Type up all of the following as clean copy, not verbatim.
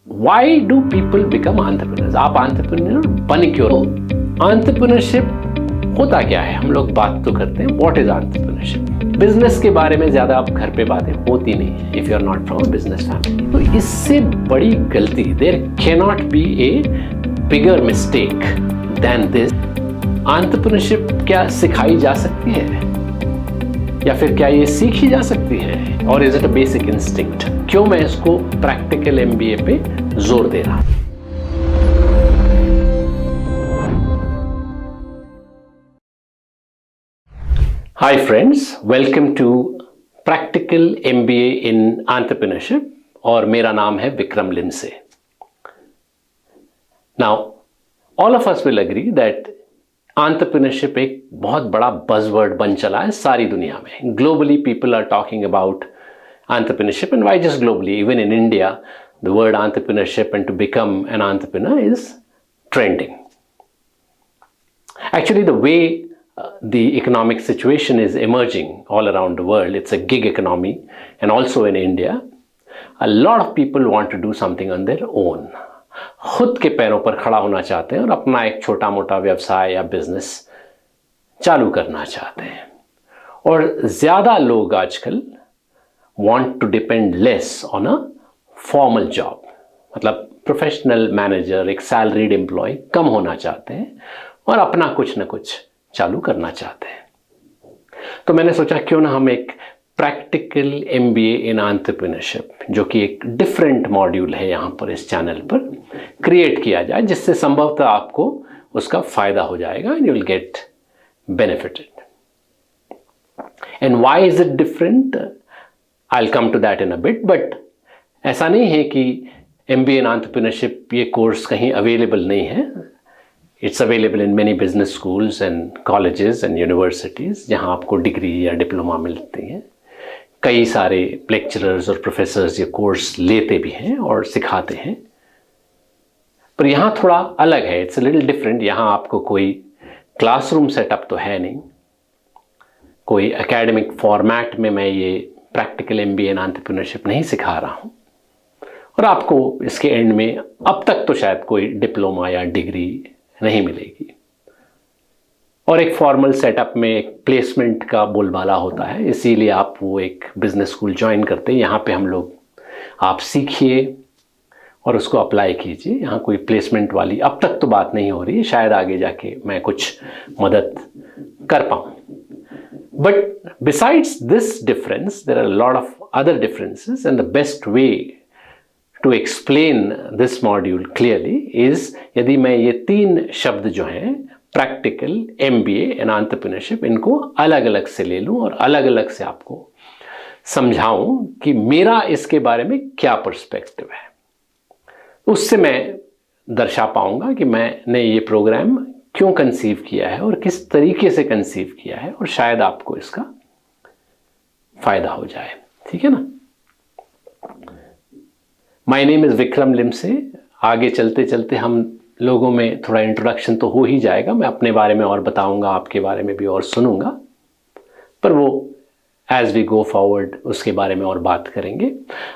Why do people become entrepreneurs? आप entrepreneur बन क्यों? एंटरप्रेन्योरशिप होता क्या है? हम लोग बात तो करते हैं व्हाट इज एंटरप्रेन्योरशिप। बिजनेस के बारे में ज्यादा आप घर पे बातें होती नहीं है if you are not from business family. तो इससे बड़ी गलती, there can not be a bigger mistake than this. Entrepreneurship क्या सिखाई जा सकती है या फिर क्या ये सीखी जा सकती है, और is it a basic instinct? क्यों मैं इसको प्रैक्टिकल एमबीए पे जोर दे रहा हूं? Hi friends, welcome to practical MBA in entrepreneurship और मेरा नाम है Vikram Limse. Now all of us will agree that entrepreneurship एक बहुत बड़ा बज़वर्ड बन चला है सारी दुनिया में। Globally people are talking about entrepreneurship, and why just globally, even in India the word entrepreneurship and to become an entrepreneur is trending. Actually, the way the economic situation is emerging all around the world, it's a gig economy, and also in India a lot of people want to do something on their own. खुद के पैरों पर खड़ा होना चाहते हैं और अपना एक छोटा मोटा व्यवसाय या बिजनेस चालू करना चाहते हैं। और ज्यादा लोग आजकल want to depend less on a formal job, मतलब प्रोफेशनल मैनेजर, एक सैलरीड एम्प्लॉय कम होना चाहते हैं और अपना कुछ ना कुछ चालू करना चाहते हैं। तो मैंने सोचा क्यों ना हम एक प्रैक्टिकल एमबीए इन एंटरप्रेन्योरशिप, जो कि एक डिफरेंट मॉड्यूल है यहाँ पर इस चैनल पर, क्रिएट किया जाए, जिससे संभवतः आपको उसका फायदा हो जाएगा and you will get benefited. And why is it different? I'll come to that in a bit, but ऐसा नहीं है कि MBA in Entrepreneurship ये कोर्स कहीं अवेलेबल नहीं है। It's available in many business schools and colleges and universities, जहाँ आपको डिग्री या डिप्लोमा मिलती है। कई सारे लेक्चरर्स और प्रोफेसर्स ये कोर्स लेते भी हैं और सिखाते हैं, पर यहाँ थोड़ा अलग है। It's a little different. यहाँ आपको कोई क्लासरूम सेटअप तो है नहीं, कोई एकेडमिक फॉर्मेट में मैं ये प्रैक्टिकल एमबीए इन एंटरप्रेन्योरशिप नहीं सिखा रहा हूं, और आपको इसके एंड में अब तक तो शायद कोई डिप्लोमा या डिग्री नहीं मिलेगी। और एक फॉर्मल सेटअप में एक प्लेसमेंट का बोलबाला होता है, इसीलिए आप वो एक बिजनेस स्कूल ज्वाइन करते हैं। यहाँ पे हम लोग आप सीखिए और उसको अप्लाई कीजिए। यहाँ कोई प्लेसमेंट वाली अब तक तो बात नहीं हो रही है, शायद आगे जाके मैं कुछ मदद कर पाऊँ। But besides this difference, there are a lot of other differences, and the best way to explain this module clearly is यदि मैं ये तीन शब्द जो हैं प्रैक्टिकल, एमबीए एंड एंटरप्रेन्योरशिप, इनको अलग अलग से ले लूँ और अलग अलग से आपको समझाऊं कि मेरा इसके बारे में क्या पर्सपेक्टिव है। उससे मैं दर्शा पाऊंगा कि मैंने ये प्रोग्राम क्यों कंसीव किया है और किस तरीके से कंसीव किया है, और शायद आपको इसका फायदा हो जाए। ठीक है ना? My name is Vikram Limse. आगे चलते चलते हम लोगों में थोड़ा इंट्रोडक्शन तो हो ही जाएगा। मैं अपने बारे में और बताऊंगा, आपके बारे में भी और सुनूंगा, पर वो एज वी गो फॉरवर्ड उसके बारे में और बात करेंगे।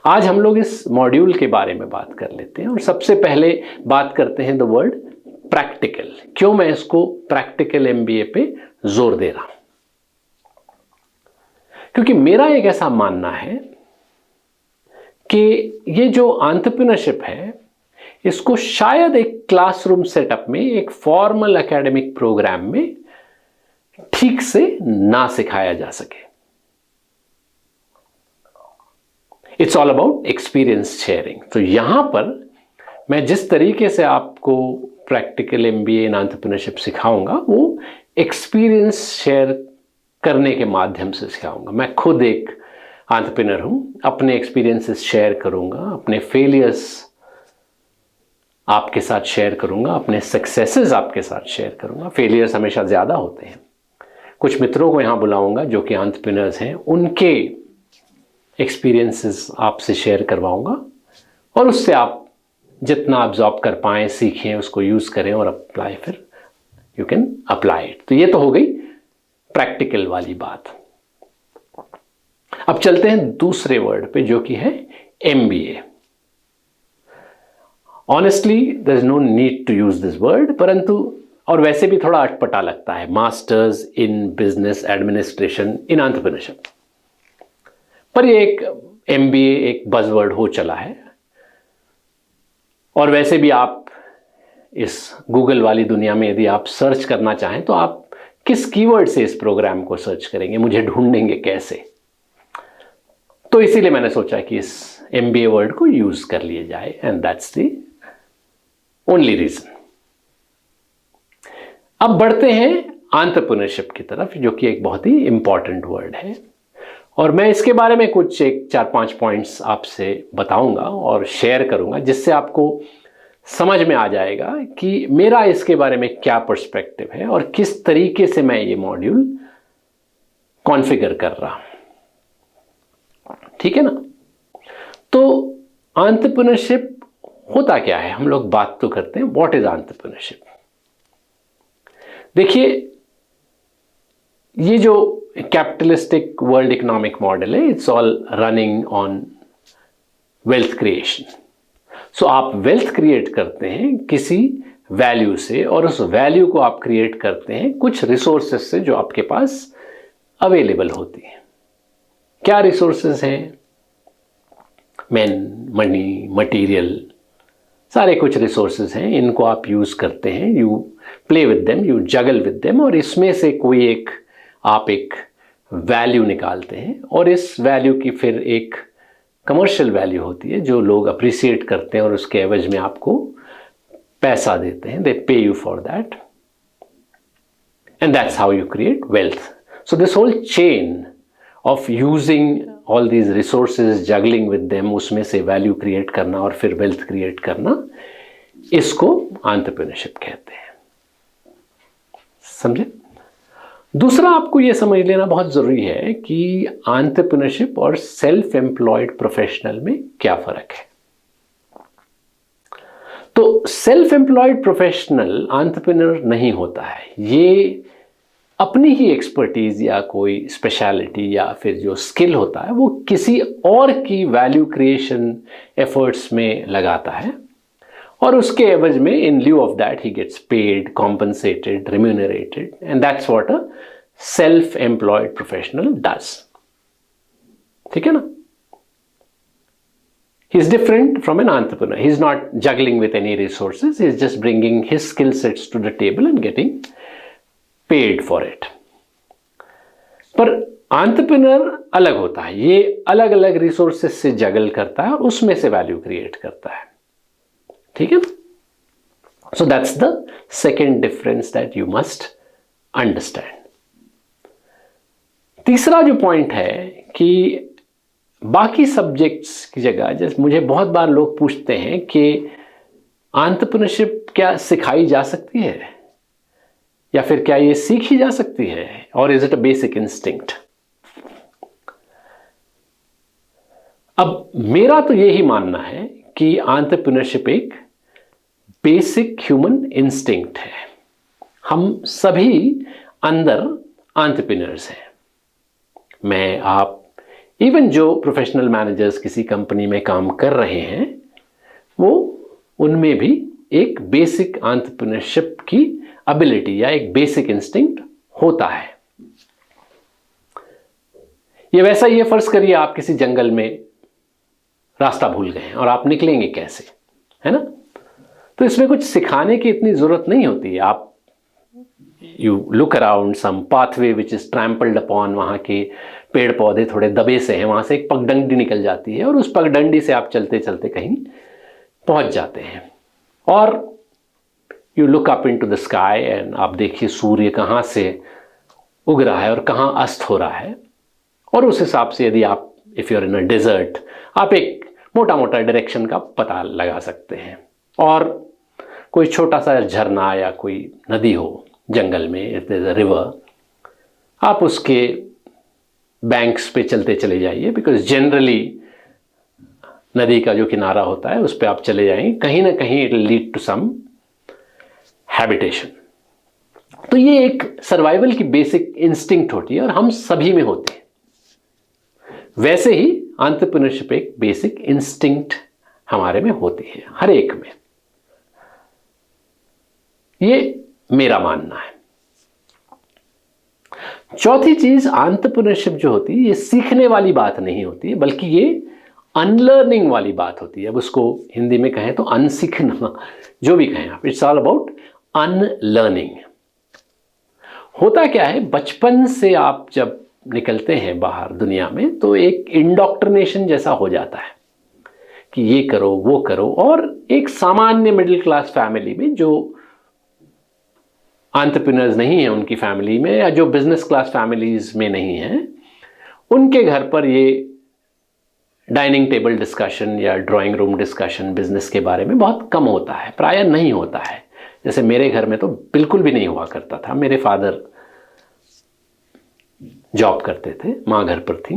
आज हम लोग इस मॉड्यूल के बारे में बात कर लेते हैं, और सबसे पहले बात करते हैं द वर्ड प्रैक्टिकल। क्यों मैं इसको प्रैक्टिकल एमबीए पे जोर दे रहा हूं? क्योंकि मेरा एक ऐसा मानना है कि ये जो एंटरप्रेन्योरशिप है, इसको शायद एक क्लासरूम सेटअप में, एक फॉर्मल एकेडमिक प्रोग्राम में ठीक से ना सिखाया जा सके। It's all about experience sharing. तो यहां पर मैं जिस तरीके से आपको प्रैक्टिकल एमबीए इन एंटरप्रेन्योरशिप सिखाऊंगा, वो एक्सपीरियंस शेयर करने के माध्यम से सिखाऊंगा। मैं खुद एक एंटरप्रेन्योर हूं, अपने एक्सपीरियंसेस शेयर करूंगा, अपने फेलियर्स आपके साथ शेयर करूंगा, अपने सक्सेसेस आपके साथ शेयर करूंगा। फेलियर्स हमेशा ज्यादा होते हैं। कुछ मित्रों को यहां बुलाऊंगा जो कि एंटरप्रेन्योर्स हैं, उनके एक्सपीरियंसेस आपसे शेयर करवाऊंगा, और उससे आप जितना ऑब्जॉर्व कर पाएं, सीखें, उसको यूज करें और अप्लाई, फिर यू कैन अप्लाई इट। तो ये तो हो गई प्रैक्टिकल वाली बात। अब चलते हैं दूसरे वर्ड पे, जो कि है MBA. Honestly there is no need to use this word, परंतु और वैसे भी थोड़ा अटपटा लगता है, masters in business administration in entrepreneurship, पर ये एक MBA एक बज़वर्ड हो चला है। और वैसे भी आप इस गूगल वाली दुनिया में यदि आप सर्च करना चाहें तो आप किस कीवर्ड से इस प्रोग्राम को सर्च करेंगे, मुझे ढूंढेंगे कैसे? तो इसीलिए मैंने सोचा कि इस MBA वर्ड को यूज कर लिया जाए, and that's the only reason. अब बढ़ते हैं एंटरप्रेन्योरशिप की तरफ, जो कि एक बहुत ही इंपॉर्टेंट वर्ड है, और मैं इसके बारे में कुछ एक 4-5 पॉइंट्स आपसे बताऊंगा और शेयर करूंगा, जिससे आपको समझ में आ जाएगा कि मेरा इसके बारे में क्या पर्सपेक्टिव है और किस तरीके से मैं ये मॉड्यूल कॉन्फ़िगर कर रहा हूं। ठीक है ना? तो एंटरप्रेन्योरशिप होता क्या है? हम लोग बात तो करते हैं व्हाट इज एंटरप्रेन्योरशिप। देखिए, ये जो कैपिटलिस्टिक वर्ल्ड इकोनॉमिक मॉडल है, it's all running on wealth creation. So आप वेल्थ क्रिएट करते हैं किसी वैल्यू से, और उस वैल्यू को आप क्रिएट करते हैं कुछ रिसोर्सेज से जो आपके पास अवेलेबल होती है। क्या रिसोर्सेज हैं? मैन, मनी, मटेरियल, सारे कुछ रिसोर्सेज हैं, इनको आप यूज करते हैं, you play with them, you juggle with them, और इसमें से कोई एक आप एक वैल्यू निकालते हैं, और इस वैल्यू की फिर एक कमर्शियल वैल्यू होती है जो लोग अप्रिशिएट करते हैं और उसके एवज में आपको पैसा देते हैं, they pay you for that, and that's how you create wealth. So this whole chain of using all these resources, juggling with them, उसमें से वैल्यू क्रिएट करना और फिर वेल्थ क्रिएट करना, इसको एंटरप्रेन्योरशिप कहते हैं। समझे? दूसरा, आपको यह समझ लेना बहुत जरूरी है कि एंटरप्रेन्योरशिप और सेल्फ एम्प्लॉयड प्रोफेशनल में क्या फर्क है। तो सेल्फ एम्प्लॉयड प्रोफेशनल एंटरप्रेन्योर नहीं होता है, ये अपनी ही एक्सपर्टीज या कोई स्पेशलिटी या फिर जो स्किल होता है वो किसी और की वैल्यू क्रिएशन एफर्ट्स में लगाता है, और उसके एवज में in lieu of that he gets paid, compensated, remunerated, and that's what a self employed professional does. ठीक है ना? He is different from an entrepreneur, he is not juggling with any resources, he is just bringing his skill sets to the table and getting paid for it. पर entrepreneur अलग होता है, ये अलग अलग रिसोर्सेज से जगल करता है और उसमें से वैल्यू क्रिएट करता है। ठीक है? So that's the second difference that you must understand. तीसरा जो पॉइंट है कि बाकी सब्जेक्ट्स की जगह, जैसे मुझे बहुत बार लोग पूछते हैं कि एंटरप्रेन्योरशिप क्या सिखाई जा सकती है, या फिर क्या ये सीखी जा सकती है, और is it a basic instinct? अब मेरा तो यही मानना है कि एंटरप्रेन्योरशिप एक बेसिक ह्यूमन इंस्टिंक्ट है। हम सभी अंदर एंटरप्रेन्योर्स हैं। मैं, आप, इवन जो प्रोफेशनल मैनेजर्स किसी कंपनी में काम कर रहे हैं, वो उनमें भी एक बेसिक एंटरप्रेन्योरशिप की एबिलिटी या एक बेसिक इंस्टिंक्ट होता है। ये वैसा, ये फर्ज करिए आप किसी जंगल में रास्ता भूल गए हैं और आप निकलेंगे कैसे, है ना? तो इसमें कुछ सिखाने की इतनी जरूरत नहीं होती है। आप you look around some pathway which is trampled upon, वहां के पेड़ पौधे थोड़े दबे से हैं, वहां से एक पगडंडी निकल जाती है और उस पगडंडी से आप चलते चलते कहीं पहुंच जाते हैं। और you look up into the sky and आप देखिए सूर्य कहाँ से उग रहा है और कहाँ अस्त हो रहा है, और उस हिसाब से यदि आप, if you are in a desert, आप एक मोटा मोटा डायरेक्शन का पता लगा सकते हैं। और कोई छोटा सा झरना या कोई नदी हो जंगल में, if there is a river, आप उसके बैंक्स पे चलते चले जाइए, बिकॉज जनरली नदी का जो किनारा होता है उस पर आप चले जाएंगे, कहीं ना कहीं it will lead to some habitation. तो ये एक सर्वाइवल की बेसिक इंस्टिंक्ट होती है और हम सभी में होती है। वैसे ही एंटरप्रेन्योरशिप एक बेसिक इंस्टिंक्ट हमारे में होती है, हर एक में। ये मेरा मानना है। चौथी चीज, एंटरप्रेन्योरशिप जो होती है ये सीखने वाली बात नहीं होती है, बल्कि ये अनलर्निंग वाली बात होती है। अब उसको हिंदी में कहें तो अनसीखना, जो भी कहें आप, इट्स ऑल अबाउट अनलर्निंग। होता क्या है, बचपन से आप जब निकलते हैं बाहर दुनिया में तो एक इंडोक्ट्रिनेशन जैसा हो जाता है कि ये करो वो करो, और एक सामान्य मिडिल क्लास फैमिली में जो एंटरप्रेन्योर्स नहीं है उनकी फैमिली में, या जो बिजनेस क्लास फैमिलीज में नहीं है, उनके घर पर ये डाइनिंग टेबल डिस्कशन या ड्राइंग रूम डिस्कशन बिजनेस के बारे में बहुत कम होता है, प्रायः नहीं होता है। जैसे मेरे घर में तो बिल्कुल भी नहीं हुआ करता था। मेरे फादर जॉब करते थे, माँ घर पर थी।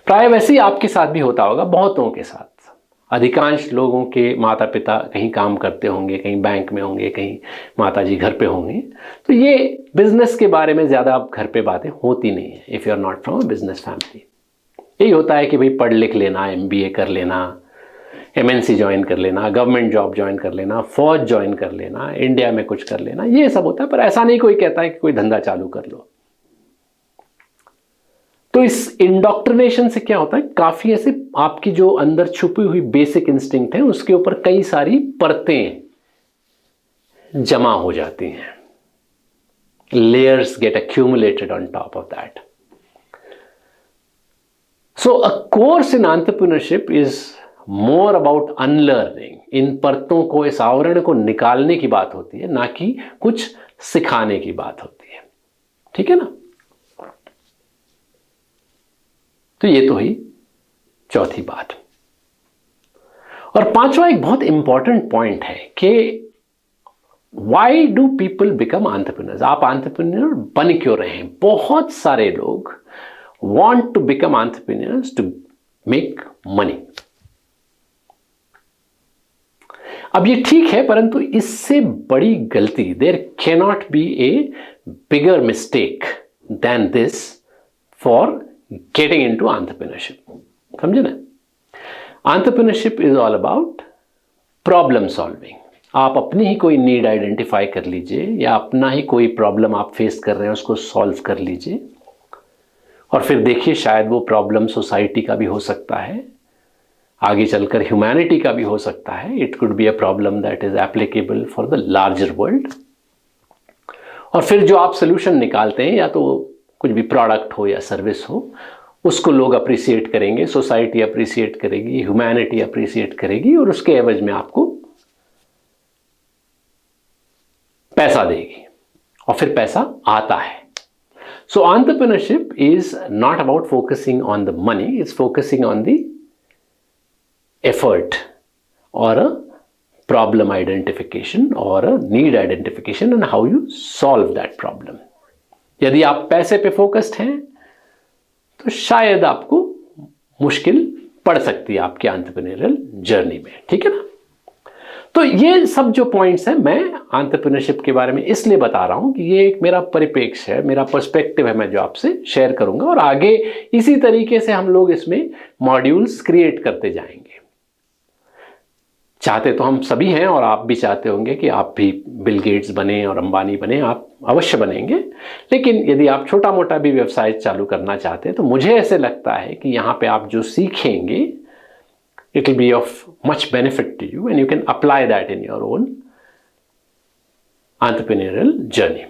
प्राय वैसे ही आपके साथ भी होता होगा, बहुतों के साथ। अधिकांश लोगों के माता पिता कहीं काम करते होंगे, कहीं बैंक में होंगे, कहीं माताजी घर पे होंगे, तो ये बिजनेस के बारे में ज़्यादा घर पे बातें होती नहीं है if you are not from a business family. यही होता है कि भाई पढ़ लिख लेना, MBA कर लेना, MNC ज्वाइन कर लेना, गवर्नमेंट जॉब ज्वाइन कर लेना, फौज ज्वाइन कर लेना, इंडिया में कुछ कर लेना, ये सब होता है। पर ऐसा नहीं कोई कहता है कि कोई धंधा चालू कर लो। तो इस इंडोक्ट्रिनेशन से क्या होता है, काफी ऐसे आपकी जो अंदर छुपी हुई बेसिक इंस्टिंक्ट है उसके ऊपर कई सारी परतें जमा हो जाती हैं। Layers get accumulated on top of that. So a course in entrepreneurship is more about unlearning. इन परतों को, इस आवरण को निकालने की बात होती है, ना कि कुछ सिखाने की बात होती है। ठीक है ना? तो ये तो ही चौथी बात। और पांचवा एक बहुत इंपॉर्टेंट पॉइंट है कि why do people become entrepreneurs. आप एंटरप्रेन्योर बन क्यों रहे हैं? बहुत सारे लोग want to become entrepreneurs to make money. अब ये ठीक है, परंतु इससे बड़ी गलती, there cannot be a bigger mistake than this for getting into entrepreneurship. समझे ना? Entrepreneurship is all about problem solving. आप अपनी ही कोई नीड आइडेंटिफाई कर लीजिए, या अपना ही कोई प्रॉब्लम आप फेस कर रहे हैं उसको सॉल्व कर लीजिए, और फिर देखिए शायद वो प्रॉब्लम सोसाइटी का भी हो सकता है, आगे चलकर ह्यूमैनिटी का भी हो सकता है। It could be a problem that is applicable for the larger world. और फिर जो आप सोल्यूशन निकालते हैं, या तो कुछ भी प्रोडक्ट हो या सर्विस हो, उसको लोग अप्रिसिएट करेंगे, सोसाइटी अप्रिसिएट करेगी, ह्यूमैनिटी अप्रिसिएट करेगी, और उसके एवज में आपको पैसा देगी, और फिर पैसा आता है। So entrepreneurship is not about focusing on the money, it's focusing on the effort or a problem identification or a need identification and how you solve that problem. यदि आप पैसे पे फोकस्ड हैं तो शायद आपको मुश्किल पड़ सकती है आपके एंटरप्रेन्योरियल जर्नी में। ठीक है ना? तो ये सब जो पॉइंट्स हैं, मैं एंटरप्रेन्योरशिप के बारे में इसलिए बता रहा हूं कि ये एक मेरा परिप्रेक्ष्य है, मेरा पर्सपेक्टिव है, मैं जो आपसे शेयर करूंगा, और आगे इसी तरीके से हम लोग इसमें मॉड्यूल्स क्रिएट करते जाएंगे। चाहते तो हम सभी हैं, और आप भी चाहते होंगे कि आप भी बिल गेट्स बने और अंबानी बने, आप अवश्य बनेंगे। लेकिन यदि आप छोटा मोटा भी व्यवसाय चालू करना चाहते हैं तो मुझे ऐसे लगता है कि यहाँ पे आप जो सीखेंगे, it will be of much benefit to you and you can apply that in your own entrepreneurial journey.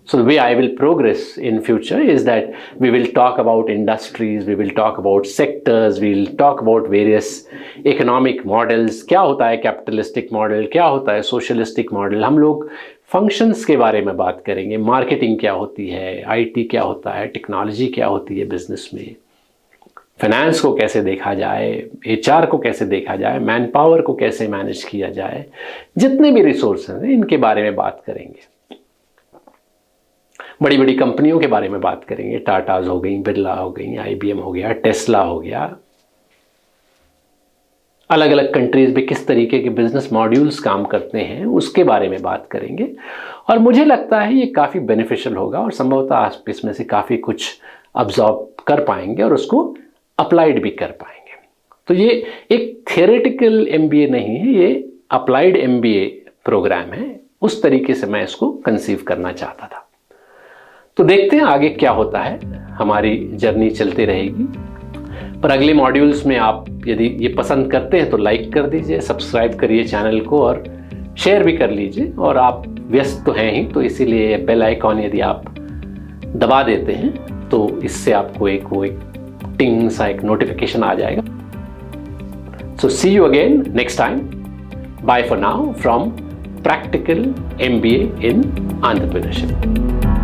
So the way I will progress in future is that we will talk about industries, we will talk about sectors, we will talk about various economic models. क्या होता है capitalistic model, क्या होता है socialistic model, हम लोग functions के बारे में बात करेंगे, marketing क्या होती है, IT क्या होता है, technology क्या होती है business में, फाइनेंस को कैसे देखा जाए, HR को कैसे देखा जाए, मैन पावर को कैसे मैनेज किया जाए, जितने भी रिसोर्स हैं इनके बारे में बात करेंगे। बड़ी बड़ी कंपनियों के बारे में बात करेंगे, टाटाज हो गई, बिरला हो गई, IBM हो गया, टेस्ला हो गया। अलग अलग कंट्रीज में किस तरीके के बिजनेस मॉड्यूल्स काम करते हैं उसके बारे में बात करेंगे, और मुझे लगता है ये काफ़ी बेनिफिशियल होगा, और संभवतः आप इसमें से काफ़ी कुछ अब्जॉर्ब कर पाएंगे और उसको अप्लाइड भी कर पाएंगे। तो ये एक थियोरेटिकल MBA नहीं है, ये अप्लाइड MBA प्रोग्राम है, उस तरीके से मैं इसको कंसीव करना चाहता था। तो देखते हैं आगे क्या होता है, हमारी जर्नी चलती रहेगी। पर अगले मॉड्यूल्स में आप यदि ये पसंद करते हैं तो लाइक कर दीजिए, सब्सक्राइब करिए चैनल को और शेयर भी कर लीजिए। और आप व्यस्त तो हैं ही, तो इसीलिए बेल आइकॉन यदि आप दबा देते हैं तो इससे आपको एक टिंग सा एक नोटिफिकेशन आ जाएगा। So see you again next time. Bye for now from practical MBA in Entrepreneurship.